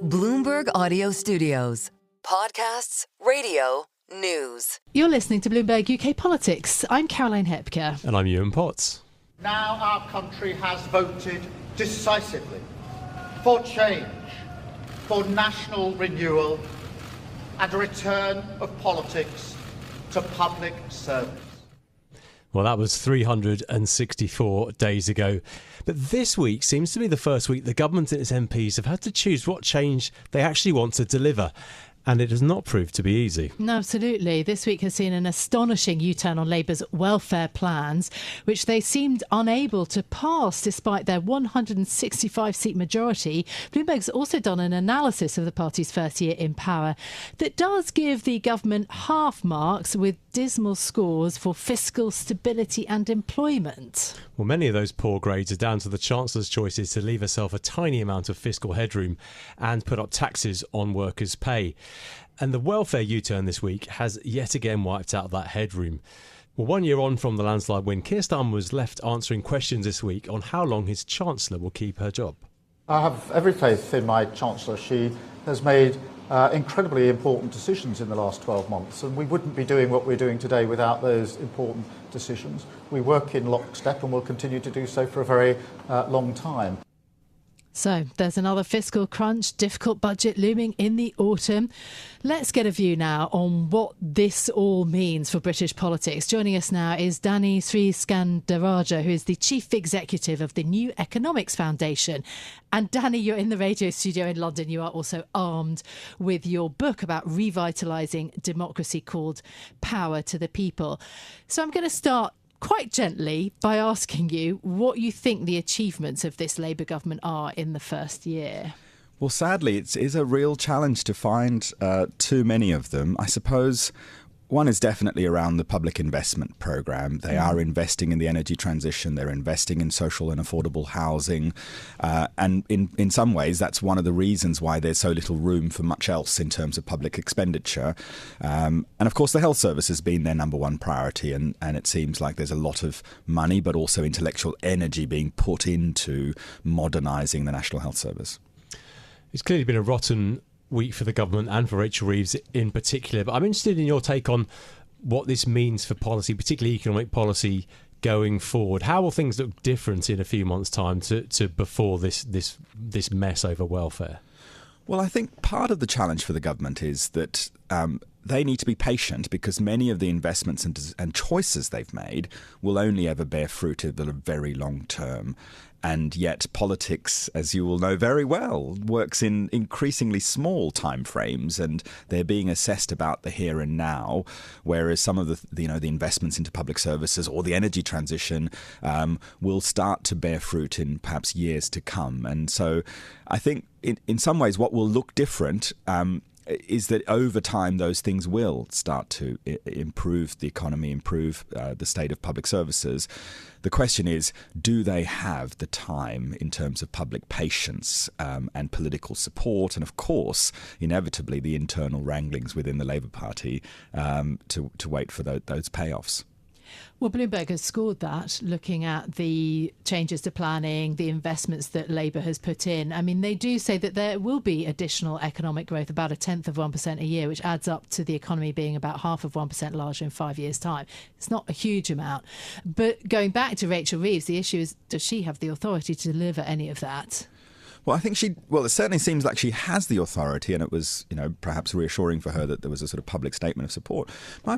Bloomberg Audio Studios. Podcasts, radio, news. You're listening to Bloomberg UK Politics. I'm Caroline Hepker. And I'm Yuan Potts. Now our country has voted decisively for change, for national renewal, and a return of politics to public service. Well, that was 364 days ago. But this week seems to be the first week the government and its MPs have had to choose what change they actually want to deliver. And it has not proved to be easy. No, absolutely. This week has seen an astonishing U-turn on Labour's welfare plans, which they seemed unable to pass despite their 165-seat majority. Bloomberg's also done an analysis of the party's first year in power that does give the government half marks with dismal scores for fiscal stability and employment. Well, many of those poor grades are down to the Chancellor's choices to leave herself a tiny amount of fiscal headroom and put up taxes on workers' pay. And the welfare U-turn this week has yet again wiped out that headroom. Well, 1 year on from the landslide win, Keir was left answering questions this week on how long his Chancellor will keep her job. I have every faith in my Chancellor. She has made incredibly important decisions in the last 12 months, and we wouldn't be doing what we're doing today without those important decisions. We work in lockstep and will continue to do so for a very long time. So there's another fiscal crunch, difficult budget looming in the autumn. Let's get a view now on what this all means for British politics. Joining us now is Sriskandarajah, who is the Chief Executive of the New Economics Foundation. And Danny, you're in the radio studio in London. You are also armed with your book about revitalising democracy called Power to the People. So I'm going to start quite gently by asking you what you think the achievements of this Labour government are in the first year. Well, sadly, it is a real challenge to find too many of them. I suppose one is definitely around the public investment programme. They are investing in the energy transition. They're investing in social and affordable housing. And in some ways, that's one of the reasons why there's so little room for much else in terms of public expenditure. And of course, the health service has been their number one priority. And it seems like there's a lot of money, but also intellectual energy being put into modernising the National Health Service. It's clearly been a rotten week for the government and for Rachel Reeves in particular. But I'm interested in your take on what this means for policy, particularly economic policy going forward. How will things look different in a few months' time to before this mess over welfare? Well, I think part of the challenge for the government is that they need to be patient because many of the investments and choices they've made will only ever bear fruit in the very long term. And yet politics, as you will know very well, works in increasingly small timeframes, and they're being assessed about the here and now, whereas some of the investments into public services or the energy transition will start to bear fruit in perhaps years to come. And so I think in some ways what will look different is that over time those things will start to improve the economy, improve the state of public services. The question is, do they have the time in terms of public patience and political support, and of course, inevitably, the internal wranglings within the Labour Party to wait for those payoffs? Well, Bloomberg has scored that, looking at the changes to planning, the investments that Labour has put in. I mean, they do say that there will be additional economic growth, about 1/10% a year, which adds up to the economy being about 1/2% larger in 5 years' time. It's not a huge amount. But going back to Rachel Reeves, the issue is, does she have the authority to deliver any of that? Well, I think it certainly seems like she has the authority, and it was, perhaps reassuring for her that there was a sort of public statement of support.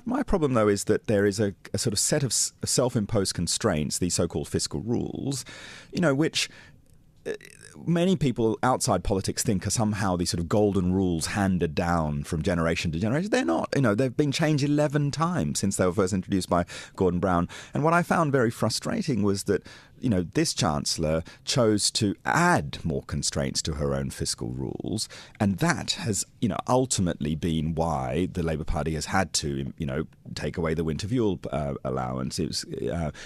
My problem, though, is that there is a sort of set of self-imposed constraints, these so-called fiscal rules, which many people outside politics think are somehow these sort of golden rules handed down from generation to generation. They're not. They've been changed 11 times since they were first introduced by Gordon Brown. And what I found very frustrating was that this Chancellor chose to add more constraints to her own fiscal rules. And that has, ultimately been why the Labour Party has had to, take away the winter fuel allowance. It was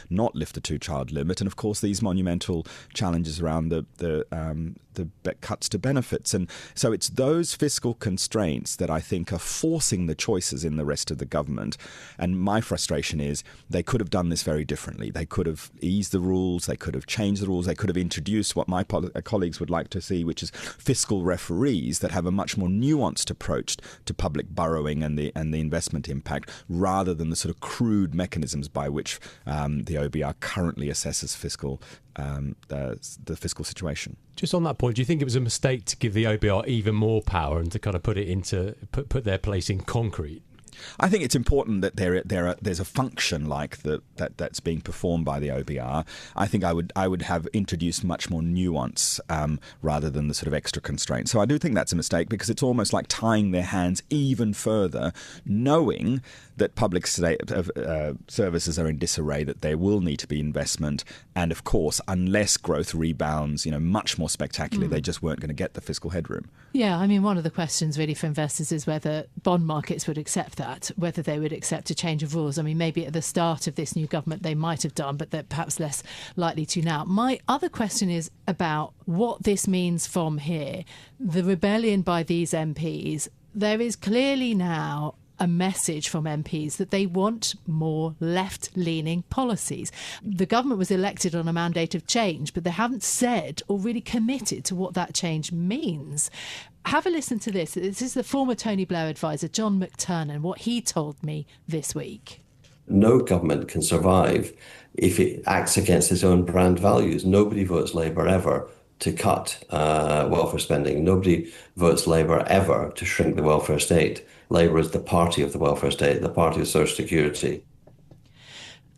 not lift the two-child limit. And, of course, these monumental challenges around the cuts to benefits. And so it's those fiscal constraints that I think are forcing the choices in the rest of the government. And my frustration is they could have done this very differently. They could have eased the rules, rules, they could have changed the rules, they could have introduced what my colleagues would like to see, which is fiscal referees that have a much more nuanced approach to public borrowing and the investment impact, rather than the sort of crude mechanisms by which the OBR currently assesses the fiscal situation. Just on that point, do you think it was a mistake to give the OBR even more power and to kind of put put their place in concrete? I think it's important that there's a function like that's being performed by the OBR. I think I would have introduced much more nuance rather than the sort of extra constraint. So I do think that's a mistake, because it's almost like tying their hands even further, knowing that public services are in disarray, that there will need to be investment, and of course, unless growth rebounds, much more spectacularly, they just weren't going to get the fiscal headroom. Yeah, I mean, one of the questions really for investors is whether bond markets would accept that, whether they would accept a change of rules. I mean, maybe at the start of this new government they might have done, but they're perhaps less likely to now. My other question is about what this means from here. The rebellion by these MPs, there is clearly now a message from MPs that they want more left-leaning policies. The government was elected on a mandate of change, but they haven't said or really committed to what that change means. Have a listen to this. This is the former Tony Blair advisor, John McTernan, what he told me this week. No government can survive if it acts against its own brand values. Nobody votes Labour ever to cut welfare spending. Nobody votes Labour ever to shrink the welfare state. Labour is the party of the welfare state, the party of social security.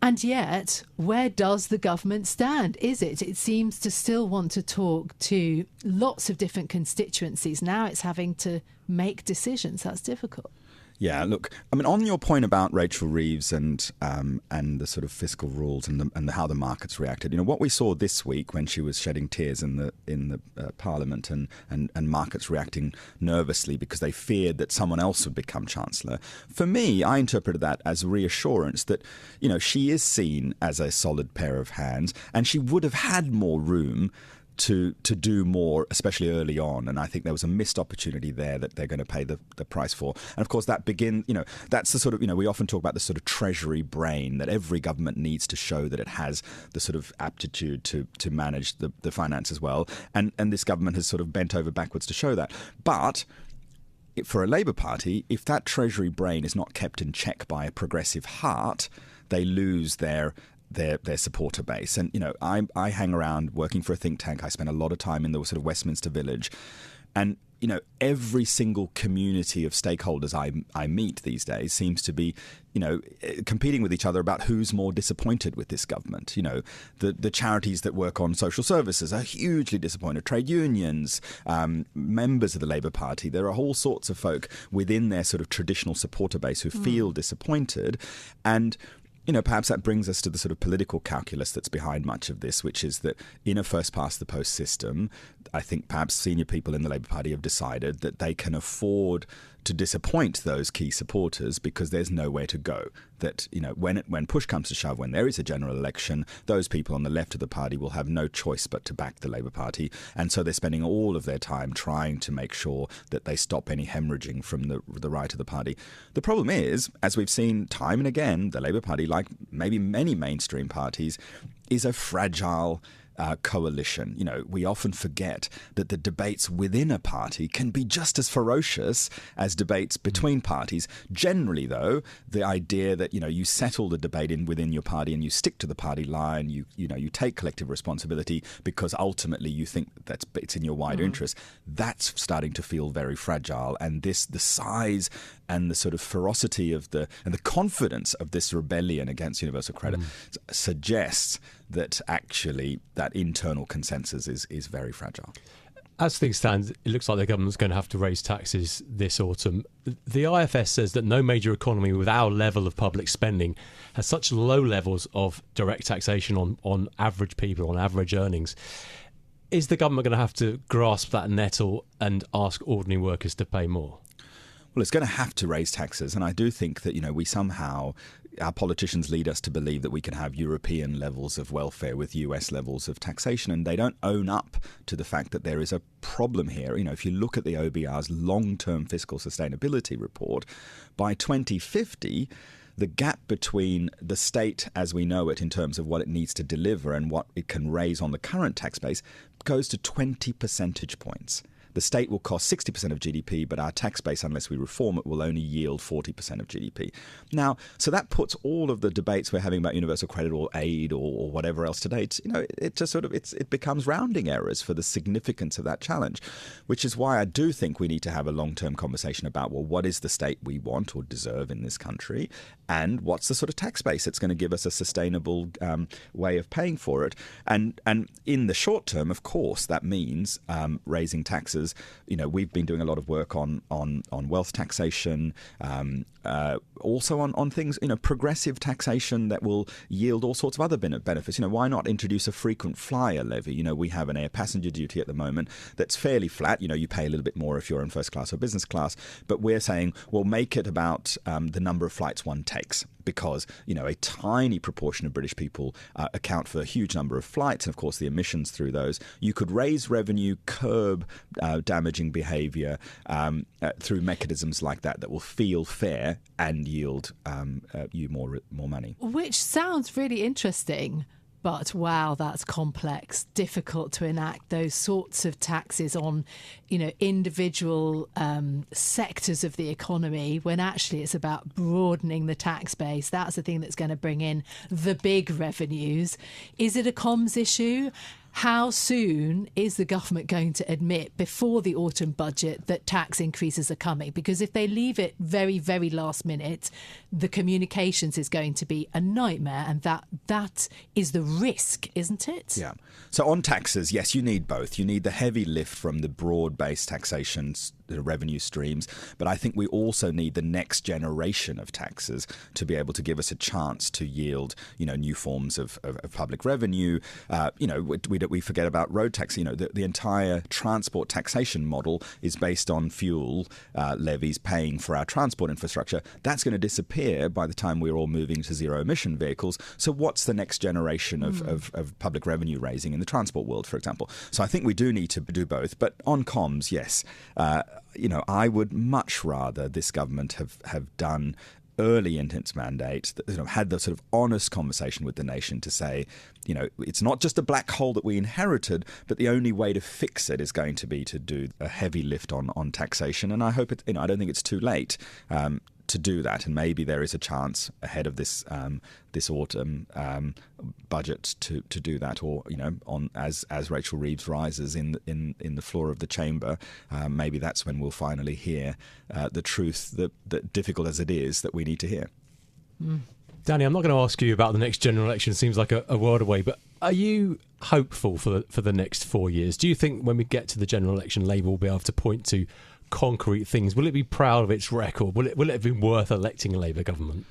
And yet, where does the government stand? It seems to still want to talk to lots of different constituencies. Now it's having to make decisions. That's difficult. Yeah, look, I mean, on your point about Rachel Reeves and the sort of fiscal rules and how the markets reacted, what we saw this week when she was shedding tears in the Parliament and markets reacting nervously because they feared that someone else would become Chancellor. For me, I interpreted that as reassurance that, she is seen as a solid pair of hands, and she would have had more room to do more, especially early on. And I think there was a missed opportunity there that they're going to pay the price for. And of course, that that's the sort of, we often talk about the sort of treasury brain that every government needs to show that it has the sort of aptitude to manage the finances well. And this government has sort of bent over backwards to show that. But for a Labour Party, if that treasury brain is not kept in check by a progressive heart, they lose their supporter base. And, I hang around working for a think tank. I spend a lot of time in the sort of Westminster Village. And, every single community of stakeholders I meet these days seems to be, competing with each other about who's more disappointed with this government. The charities that work on social services are hugely disappointed. Trade unions, members of the Labour Party. There are all sorts of folk within their sort of traditional supporter base who feel disappointed. And perhaps that brings us to the sort of political calculus that's behind much of this, which is that in a first-past-the-post system, I think perhaps senior people in the Labour Party have decided that they can afford to disappoint those key supporters because there's nowhere to go. That, when push comes to shove, when there is a general election, those people on the left of the party will have no choice but to back the Labour Party. And so they're spending all of their time trying to make sure that they stop any hemorrhaging from the right of the party. The problem is, as we've seen time and again, the Labour Party, like maybe many mainstream parties, is a fragile coalition. We often forget that the debates within a party can be just as ferocious as debates between parties. Generally, though, the idea that, you settle the debate within your party and you stick to the party line, you take collective responsibility because ultimately you think it's in your wider interest, that's starting to feel very fragile. And the size and the sort of ferocity and the confidence of this rebellion against universal credit suggests that actually that internal consensus is very fragile. As things stand, it looks like the government's going to have to raise taxes this autumn. The IFS says that no major economy with our level of public spending has such low levels of direct taxation on average people, on average earnings. Is the government going to have to grasp that nettle and ask ordinary workers to pay more? Well, it's going to have to raise taxes. And I do think that, we somehow, our politicians lead us to believe that we can have European levels of welfare with US levels of taxation. And they don't own up to the fact that there is a problem here. If you look at the OBR's long-term fiscal sustainability report, by 2050, the gap between the state as we know it in terms of what it needs to deliver and what it can raise on the current tax base goes to 20 percentage points. The state will cost 60% of GDP, but our tax base, unless we reform it, will only yield 40% of GDP. Now, so that puts all of the debates we're having about universal credit or aid or whatever else today, it just sort of it becomes rounding errors for the significance of that challenge, which is why I do think we need to have a long-term conversation about, well, what is the state we want or deserve in this country, and what's the sort of tax base that's going to give us a sustainable way of paying for it. And in the short term, of course, that means raising taxes. We've been doing a lot of work on wealth taxation, also on things, progressive taxation that will yield all sorts of other benefits. Why not introduce a frequent flyer levy? We have an air passenger duty at the moment that's fairly flat. You pay a little bit more if you're in first class or business class. But we're saying, well, make it about the number of flights one takes. Because, a tiny proportion of British people account for a huge number of flights, and of course the emissions through those. You could raise revenue, curb damaging behaviour through mechanisms like that will feel fair and yield you more money. Which sounds really interesting. But wow, that's complex, difficult to enact those sorts of taxes on, individual sectors of the economy when actually it's about broadening the tax base. That's the thing that's going to bring in the big revenues. Is it a comms issue? How soon is the government going to admit before the autumn budget that tax increases are coming? Because if they leave it very, very last minute, the communications is going to be a nightmare. And that is the risk, isn't it? Yeah. So on taxes, yes, you need both. You need the heavy lift from the broad-based taxation revenue streams. But I think we also need the next generation of taxes to be able to give us a chance to yield, new forms of public revenue. We forget about road tax. The entire transport taxation model is based on fuel levies paying for our transport infrastructure. That's going to disappear by the time we're all moving to zero emission vehicles. So what's the next generation of public revenue raising in the transport world, for example? So I think we do need to do both. But on comms, yes, I would much rather this government have done early in its mandate, had the sort of honest conversation with the nation to say, it's not just a black hole that we inherited, but the only way to fix it is going to be to do a heavy lift on taxation. And I hope I don't think it's too late to do that, and maybe there is a chance ahead of this autumn budget to do that, or as Rachel Reeves rises in the floor of the chamber, maybe that's when we'll finally hear the truth that difficult as it is that we need to hear. Danny, I'm not going to ask you about the next general election. It seems like a world away, but are you hopeful for the next 4 years? Do you think when we get to the general election, Labour will be able to point to concrete things? Will it be proud of its record? Will it have been worth electing a Labour government?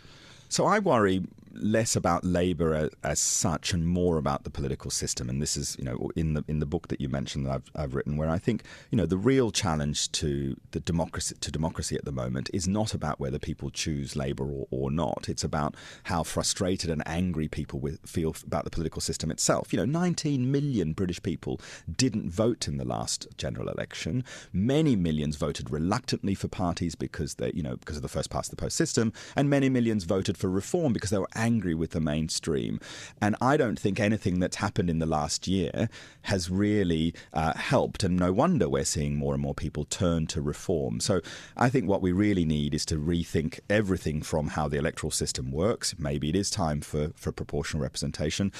So I worry less about Labour as such and more about the political system. And this is, in the book that you mentioned that I've written, where I think, the real challenge to democracy at the moment is not about whether people choose Labour or not. It's about how frustrated and angry people feel about the political system itself. 19 million British people didn't vote in the last general election. Many millions voted reluctantly for parties because of the first past the post system, and many millions voted for reform because they were angry with the mainstream. And I don't think anything that's happened in the last year has really helped, and no wonder we're seeing more and more people turn to reform. So I think what we really need is to rethink everything from how the electoral system works. Maybe it is time for proportional representation.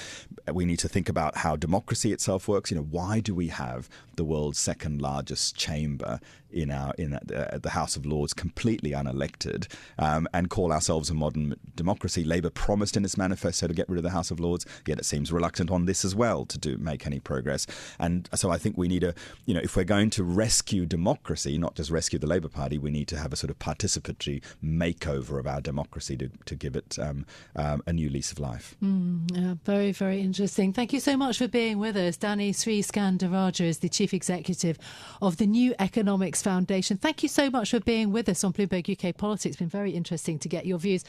We need to think about how democracy itself works. Why do we have the world's second largest chamber in the House of Lords completely unelected, and call ourselves a modern democracy? Labour promised in its manifesto to get rid of the House of Lords, yet it seems reluctant on this as well to make any progress. And so I think we need if we're going to rescue democracy, not just rescue the Labour Party, we need to have a sort of participatory makeover of our democracy to give it a new lease of life. Yeah, very, very interesting. Thank you so much for being with us. Danny Sriskandarajah is the Chief Executive of the New Economics Foundation. Thank you so much for being with us on Bloomberg UK Politics. It's been very interesting to get your views.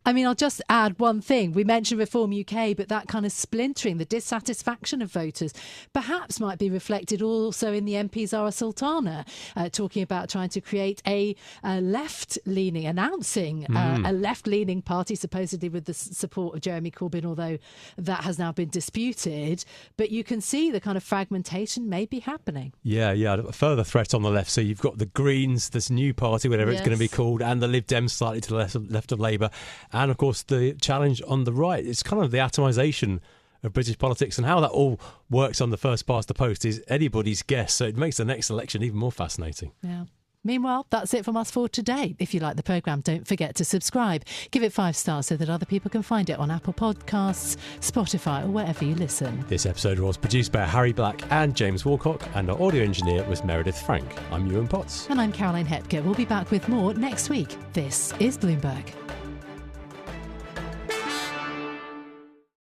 I'll just add one one thing. We mentioned Reform UK, but that kind of splintering, the dissatisfaction of voters, perhaps might be reflected also in the MP Zara Sultana talking about trying to create a left-leaning, announcing a left-leaning party, supposedly with the support of Jeremy Corbyn, although that has now been disputed. But you can see the kind of fragmentation may be happening. Yeah, a further threat on the left. So you've got the Greens, this new party, whatever it's going to be called, and the Lib Dems slightly to the left of Labour. And, of course, the challenge on the right. It's kind of the atomisation of British politics, and how that all works on the first past the post is anybody's guess. So it makes the next election even more fascinating. Yeah. Meanwhile, that's it from us for today. If you like the programme, don't forget to subscribe. Give it 5 stars so that other people can find it on Apple Podcasts, Spotify, or wherever you listen. This episode was produced by Harry Black and James Walcock, and our audio engineer was Meredith Frank. I'm Yuan Potts. And I'm Caroline Hepker. We'll be back with more next week. This is Bloomberg.